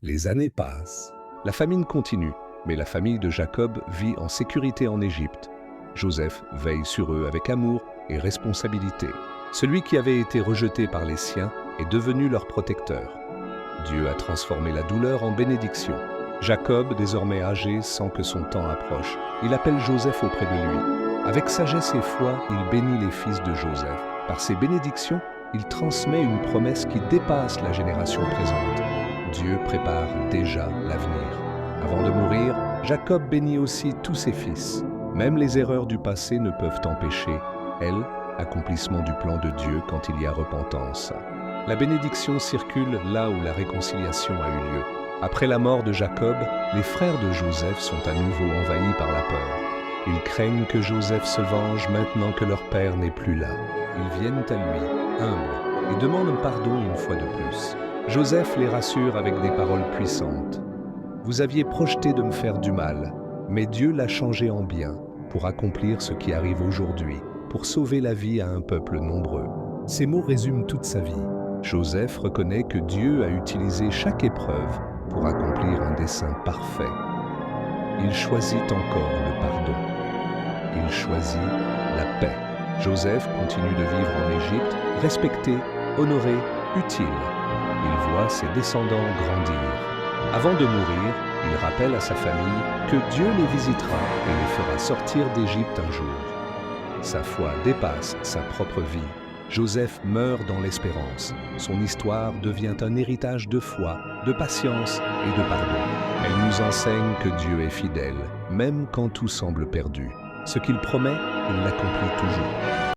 Les années passent. La famine continue, mais la famille de Jacob vit en sécurité en Égypte. Joseph veille sur eux avec amour et responsabilité. Celui qui avait été rejeté par les siens est devenu leur protecteur. Dieu a transformé la douleur en bénédiction. Jacob, désormais âgé, sent que son temps approche. Il appelle Joseph auprès de lui. Avec sagesse et foi, il bénit les fils de Joseph. Par ses bénédictions, il transmet une promesse qui dépasse la génération présente. Dieu prépare déjà l'avenir. Avant de mourir, Jacob bénit aussi tous ses fils. Même les erreurs du passé ne peuvent empêcher, elles, accomplissement du plan de Dieu quand il y a repentance. La bénédiction circule là où la réconciliation a eu lieu. Après la mort de Jacob, les frères de Joseph sont à nouveau envahis par la peur. Ils craignent que Joseph se venge maintenant que leur père n'est plus là. Ils viennent à lui, humbles, et demandent pardon une fois de plus. Joseph les rassure avec des paroles puissantes. « Vous aviez projeté de me faire du mal, mais Dieu l'a changé en bien pour accomplir ce qui arrive aujourd'hui, pour sauver la vie à un peuple nombreux. » Ces mots résument toute sa vie. Joseph reconnaît que Dieu a utilisé chaque épreuve pour accomplir un dessein parfait. Il choisit encore le pardon. Il choisit la paix. Joseph continue de vivre en Égypte, respecté, honoré, utile. Il voit ses descendants grandir. Avant de mourir, il rappelle à sa famille que Dieu les visitera et les fera sortir d'Égypte un jour. Sa foi dépasse sa propre vie. Joseph meurt dans l'espérance. Son histoire devient un héritage de foi, de patience et de pardon. Elle nous enseigne que Dieu est fidèle, même quand tout semble perdu. Ce qu'il promet, il l'accomplit toujours.